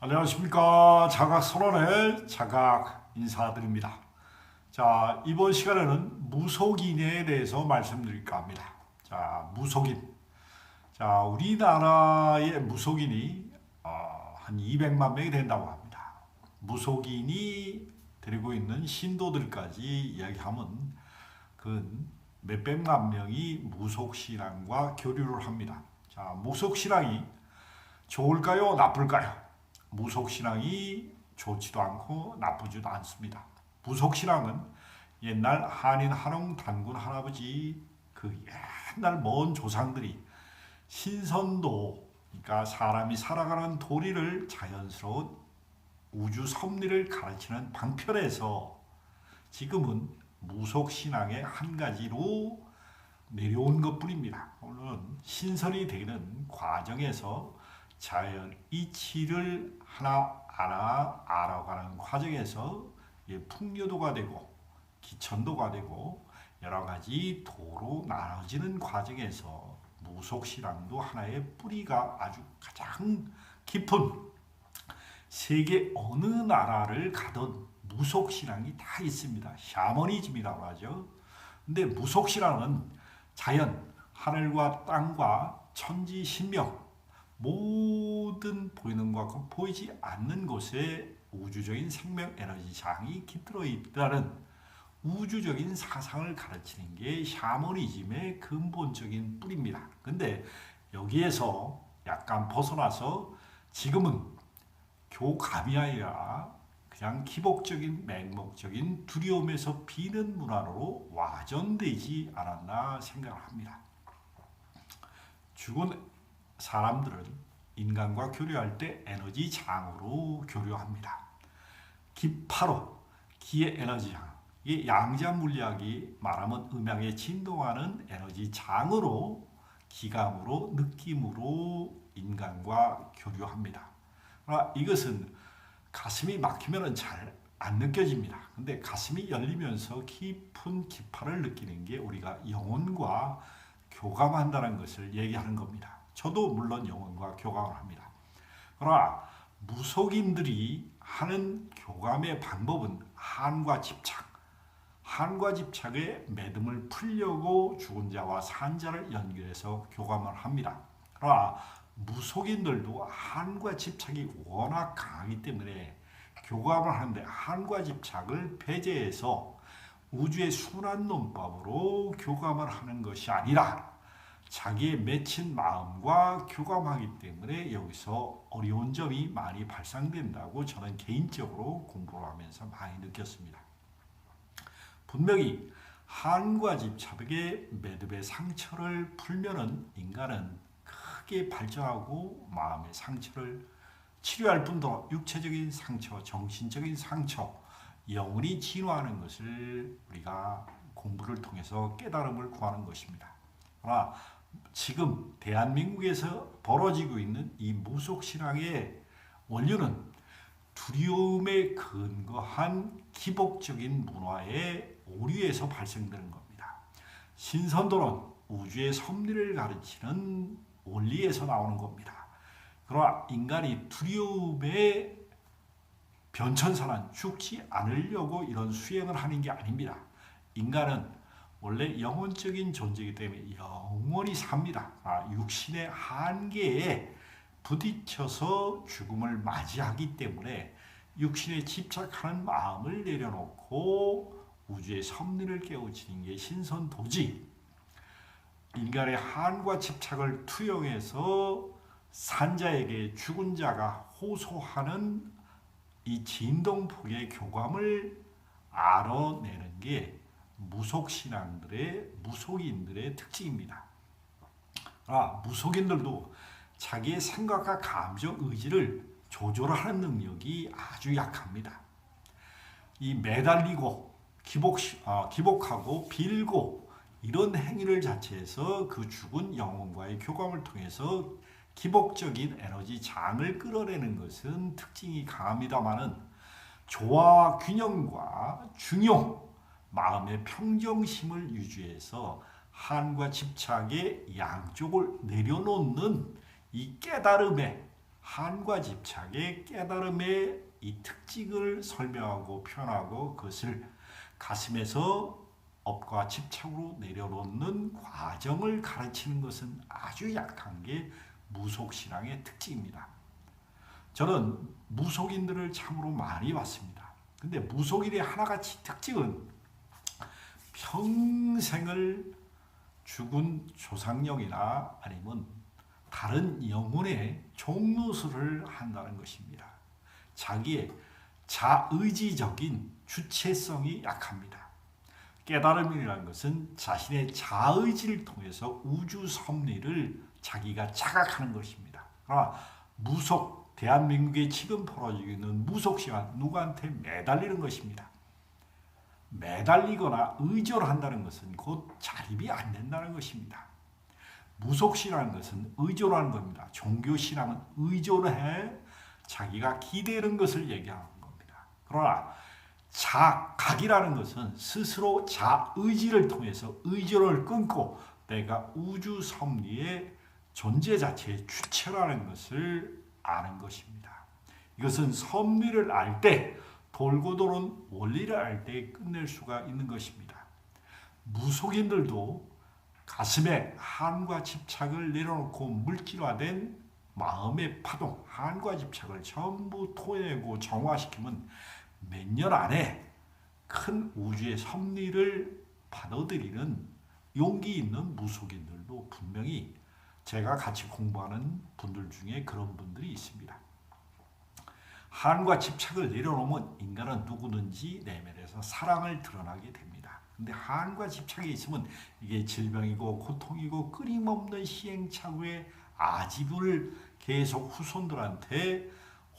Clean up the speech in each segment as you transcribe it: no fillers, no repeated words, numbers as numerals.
안녕하십니까. 자각선언의 자각 인사드립니다. 자, 이번 시간에는 무속인에 대해서 말씀드릴까 합니다. 자, 무속인. 자, 우리나라의 무속인이 한 200만 명이 된다고 합니다. 무속인이 데리고 있는 신도들까지 이야기하면 그 몇백만 명이 무속신앙과 교류를 합니다. 자, 무속신앙이 좋을까요? 나쁠까요? 무속신앙이 좋지도 않고 나쁘지도 않습니다. 무속신앙은 옛날 한인 한웅 단군 할아버지 그 옛날 먼 조상들이 신선도, 그러니까 사람이 살아가는 도리를 자연스러운 우주 섭리를 가르치는 방편에서 지금은 무속신앙의 한 가지로 내려온 것뿐입니다. 오늘은 신선이 되는 과정에서 자연 이치를 하나하나 알아가는 과정에서 풍요도가 되고 기천도가 되고 여러 가지 도로 나눠지는 과정에서 무속신앙도 하나의 뿌리가 아주 가장 깊은, 세계 어느 나라를 가든 무속신앙이 다 있습니다. 샤머니즘이라고 하죠. 근데 무속신앙은 자연, 하늘과 땅과 천지신명, 모든 보이는 것과 보이지 않는 곳에 우주적인 생명 에너지 장이 깃들어 있다는 우주적인 사상을 가르치는 게 샤머니즘의 근본적인 뿌리입니다. 근데 여기에서 약간 벗어나서 지금은 교감이 아니라 그냥 기복적인 맹목적인 두려움에서 비는 문화로 와전되지 않았나 생각을 합니다. 죽은 사람들은 인간과 교류할 때 에너지 장으로 교류합니다. 기파로, 기의 에너지 장. 이 양자 물리학이 말하면 음양에 진동하는 에너지 장으로, 기감으로, 느낌으로 인간과 교류합니다. 그러나 이것은 가슴이 막히면 잘 안 느껴집니다. 근데 가슴이 열리면서 깊은 기파를 느끼는 게 우리가 영혼과 교감한다는 것을 얘기하는 겁니다. 저도 물론 영혼과 교감을 합니다. 그러나 무속인들이 하는 교감의 방법은 한과 집착, 한과 집착의 매듭을 풀려고 죽은 자와 산 자를 연결해서 교감을 합니다. 그러나 무속인들도 한과 집착이 워낙 강하기 때문에 교감을 하는데 한과 집착을 배제해서 우주의 순환 논법으로 교감을 하는 것이 아니라 자기의 맺힌 마음과 교감하기 때문에 여기서 어려운 점이 많이 발생된다고 저는 개인적으로 공부를 하면서 많이 느꼈습니다. 분명히 한과 집착의 매듭의 상처를 풀면은 인간은 크게 발전하고 마음의 상처를 치료할 뿐더러 육체적인 상처, 정신적인 상처, 영혼이 진화하는 것을 우리가 공부를 통해서 깨달음을 구하는 것입니다. 그러나 지금 대한민국에서 벌어지고 있는 이 무속신앙의 원료는 두려움에 근거한 기복적인 문화의 오류에서 발생되는 겁니다. 신선도는 우주의 섭리를 가르치는 원리에서 나오는 겁니다. 그러나 인간이 두려움에 변천사는 죽지 않으려고 이런 수행을 하는 게 아닙니다. 인간은 원래 영혼적인 존재이기 때문에 영원히 삽니다. 육신의 한계에 부딪혀서 죽음을 맞이하기 때문에 육신에 집착하는 마음을 내려놓고 우주의 섭리를 깨우치는 게 신선도지, 인간의 한과 집착을 투영해서 산자에게 죽은 자가 호소하는 이 진동폭의 교감을 알아내는 게 무속신앙들의, 무속인들의 특징입니다. 무속인들도 자기의 생각과 감정, 의지를 조절하는 능력이 아주 약합니다. 이 매달리고 기복하고 빌고 이런 행위를 자체해서 그 죽은 영혼과의 교감을 통해서 기복적인 에너지 장을 끌어내는 것은 특징이 강합니다마는 조화 균형과 중용, 마음의 평정심을 유지해서 한과 집착의 양쪽을 내려놓는 이 깨달음의 한과 집착의 깨달음의 이 특징을 설명하고 표현하고 그것을 가슴에서 업과 집착으로 내려놓는 과정을 가르치는 것은 아주 약한 게 무속신앙의 특징입니다. 저는 무속인들을 참으로 많이 봤습니다. 근데 무속인의 하나같이 특징은 평생을 죽은 조상령이나 아니면 다른 영혼의 종노릇을 한다는 것입니다. 자기의 자의지적인 주체성이 약합니다. 깨달음이라는 것은 자신의 자의지를 통해서 우주 섭리를 자기가 자각하는 것입니다. 그러나 무속, 대한민국에 지금 벌어지고 있는 무속시간 누구한테 매달리는 것입니다. 매달리거나 의존을 한다는 것은 곧 자립이 안 된다는 것입니다. 무속신앙은 것은 의존하는 겁니다. 종교신앙은 의존해 자기가 기대는 것을 얘기하는 겁니다. 그러나 자각이라는 것은 스스로 자의지를 통해서 의존을 끊고 내가 우주 섭리의 존재 자체의 주체라는 것을 아는 것입니다. 이것은 섭리를 알 때 돌고 도는 원리를 알 때 끝낼 수가 있는 것입니다. 무속인들도 가슴에 한과 집착을 내려놓고 물질화된 마음의 파동, 한과 집착을 전부 토해내고 정화시키면 몇 년 안에 큰 우주의 섭리를 받아들이는 용기 있는 무속인들도 분명히 제가 같이 공부하는 분들 중에 그런 분들이 있습니다. 한과 집착을 내려놓으면 인간은 누구든지 내면에서 사랑을 드러나게 됩니다. 근데 한과 집착이 있으면 이게 질병이고 고통이고 끊임없는 시행착오의 아집을 계속 후손들한테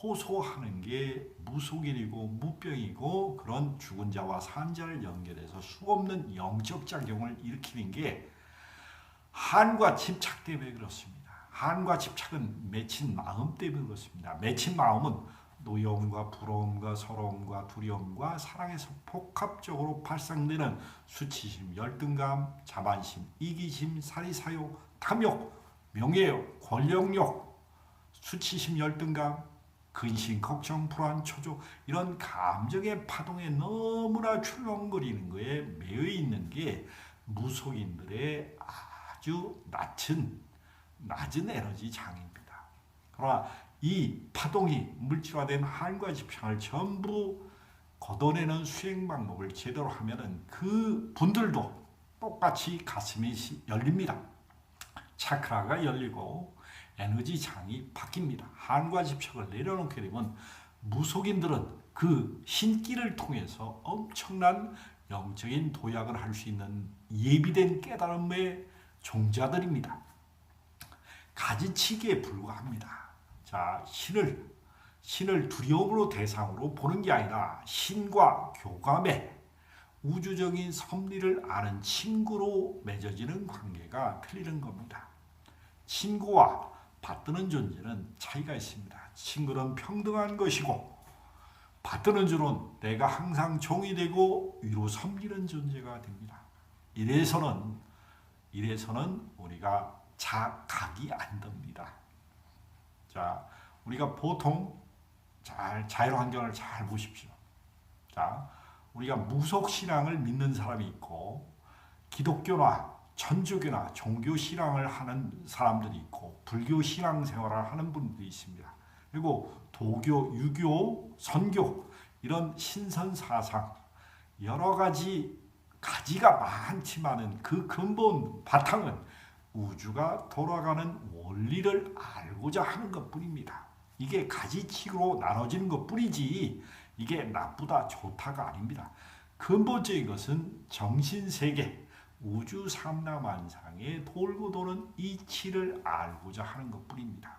호소하는 게 무속인이고 무병이고 그런 죽은 자와 산 자를 연결해서 수없는 영적 작용을 일으키는 게 한과 집착 때문에 그렇습니다. 한과 집착은 맺힌 마음 때문에 그렇습니다. 맺힌 마음은 노여움과 부러움과 서러움과 두려움과 사랑에서 복합적으로 발생되는 수치심, 열등감, 자만심, 이기심, 사리사욕, 탐욕, 명예욕, 권력욕, 수치심, 열등감, 근심, 걱정, 불안, 초조 이런 감정의 파동에 너무나 출렁거리는 거에 매여 있는 게 무속인들의 아주 낮은 에너지 장입니다. 그러나 이 파동이 물질화된 한과 집착을 전부 걷어내는 수행 방법을 제대로 하면은 그 분들도 똑같이 가슴이 열립니다. 차크라가 열리고 에너지 장이 바뀝니다. 한과 집착을 내려놓게 되면 무속인들은 그 신기를 통해서 엄청난 영적인 도약을 할 수 있는 예비된 깨달음의 종자들입니다. 가지치기에 불과합니다. 자, 신을 두려움으로 대상으로 보는 게 아니라 신과 교감에 우주적인 섭리를 아는 친구로 맺어지는 관계가 틀리는 겁니다. 친구와 받드는 존재는 차이가 있습니다. 친구는 평등한 것이고 받드는 줄은 내가 항상 종이 되고 위로 섬기는 존재가 됩니다. 이래서는 우리가 자각이 안 됩니다. 자, 우리가 보통 자연환경을 잘 보십시오. 자, 우리가 무속신앙을 믿는 사람이 있고 기독교나 천주교나 종교신앙을 하는 사람들이 있고 불교신앙 생활을 하는 분들이 있습니다. 그리고 도교, 유교, 선교 이런 신선사상 여러 가지가 많지만은 그 근본 바탕은 우주가 돌아가는 원리를 알고자 하는 것뿐입니다. 이게 가지치기로 나눠지는 것뿐이지 이게 나쁘다 좋다가 아닙니다. 근본적인 것은 정신세계 우주 삼라만상에 돌고 도는 이치를 알고자 하는 것뿐입니다.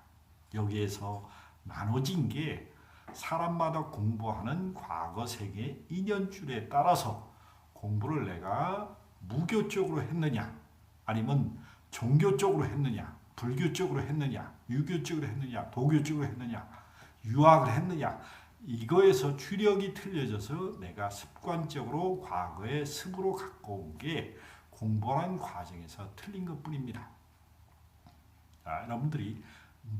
여기에서 나눠진 게 사람마다 공부하는 과거 세계 인연줄에 따라서 공부를 내가 무교 쪽으로 했느냐 아니면 종교 쪽으로 했느냐 불교 쪽으로 했느냐 유교 쪽으로 했느냐 도교 쪽으로 했느냐 유학을 했느냐 이거에서 주력이 틀려져서 내가 습관적으로 과거의 습으로 갖고 온 게 공부하는 과정에서 틀린 것뿐입니다. 자, 여러분들이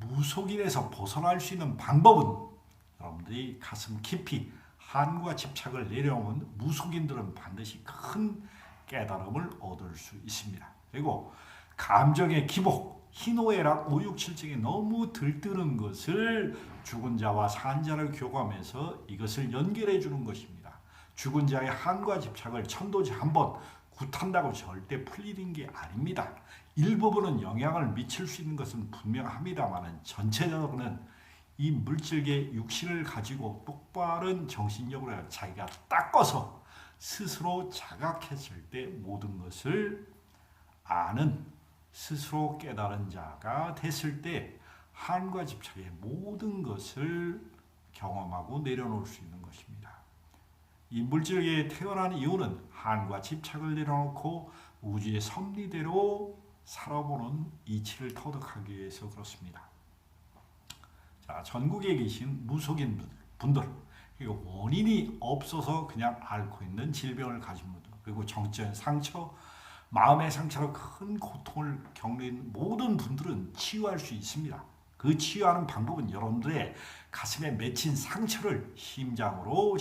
무속인에서 벗어날 수 있는 방법은 여러분들이 가슴 깊이 한과 집착을 내려오면 무속인들은 반드시 큰 깨달음을 얻을 수 있습니다. 그리고 감정의 기복, 희노애락, 오육칠증이 너무 들뜨는 것을 죽은 자와 산 자를 교감해서 이것을 연결해 주는 것입니다. 죽은 자의 한과 집착을 천도지 한번 굿한다고 절대 풀리는 게 아닙니다. 일부분은 영향을 미칠 수 있는 것은 분명합니다만 전체적으로는 이 물질계 육신을 가지고 똑바른 정신력으로 자기가 닦아서 스스로 자각했을 때 모든 것을 아는, 스스로 깨달은 자가 됐을 때 한과 집착의 모든 것을 경험하고 내려놓을 수 있는 것입니다. 이 물질계에 태어난 이유는 한과 집착을 내려놓고 우주의 섭리대로 살아보는 이치를 터득하기 위해서 그렇습니다. 자, 전국에 계신 무속인 분들, 그리고 원인이 없어서 그냥 앓고 있는 질병을 가진 분들, 그리고 정적인 상처, 마음의 상처로 큰 고통을 겪는 모든 분들은 치유할 수 있습니다. 그 치유하는 방법은 여러분들의 가슴에 맺힌 상처를 심장으로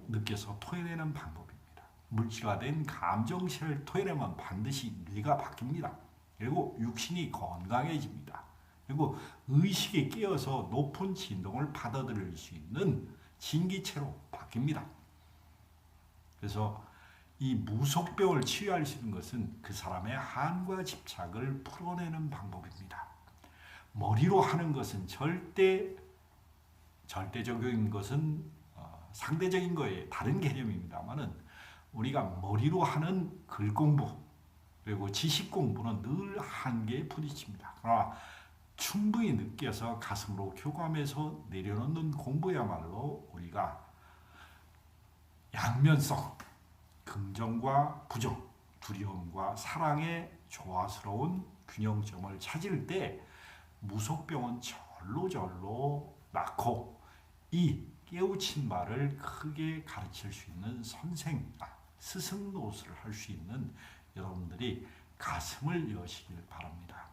느껴서 토해내는 방법입니다. 물질화된 감정체를 토해내면 반드시 뇌가 바뀝니다. 그리고 육신이 건강해집니다. 그리고 의식이 깨어서 높은 진동을 받아들일 수 있는 진기체로 바뀝니다. 그래서 이 무속병을 치유할 수 있는 것은 그 사람의 한과 집착을 풀어내는 방법입니다. 머리로 하는 것은 절대적인 것은 상대적인 거에 다른 개념입니다만은 우리가 머리로 하는 글 공부 그리고 지식 공부는 늘 한계에 부딪힙니다. 그러나 충분히 느껴서 가슴으로 교감해서 내려놓는 공부야말로 우리가 양면성, 긍정과 부정, 두려움과 사랑의 조화스러운 균형점을 찾을 때 무속병은 절로 낳고 이 깨우친 말을 크게 가르칠 수 있는 스승 노릇을 할 수 있는 여러분들이 가슴을 여시길 바랍니다.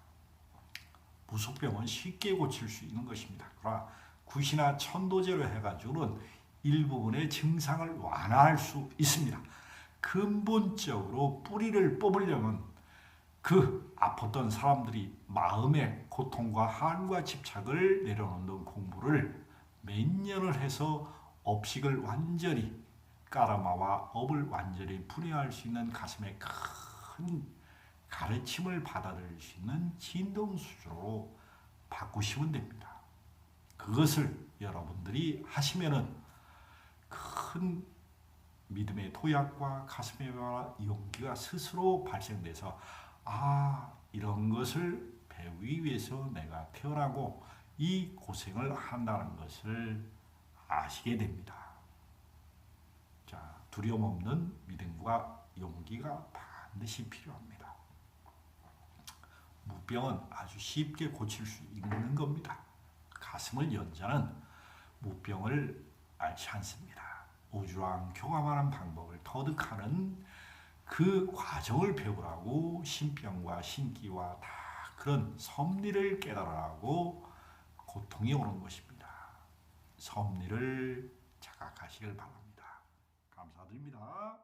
무속병은 쉽게 고칠 수 있는 것입니다. 그러나 굿이나 천도제로 해가지고는 일부분의 증상을 완화할 수 있습니다. 근본적으로 뿌리를 뽑으려면 그 아팠던 사람들이 마음의 고통과 한과 집착을 내려놓는 공부를 몇 년을 해서 업식을 완전히 까라마와 업을 완전히 분해할 수 있는 가슴에 큰 가르침을 받아들일 수 있는 진동수조로 바꾸시면 됩니다. 그것을 여러분들이 하시면은 큰 믿음의 도약과 가슴의 용기가 스스로 발생돼서 이런 것을 배우기 위해서 내가 태어나고 이 고생을 한다는 것을 아시게 됩니다. 자, 두려움 없는 믿음과 용기가 반드시 필요합니다. 무병은 아주 쉽게 고칠 수 있는 겁니다. 가슴을 연 자는 무병을 앓지 않습니다. 우주랑 교감하는 방법을 터득하는 그 과정을 배우라고 신병과 신기와 다 그런 섭리를 깨달으라고 고통이 오는 것입니다. 섭리를 자각하시길 바랍니다. 감사드립니다.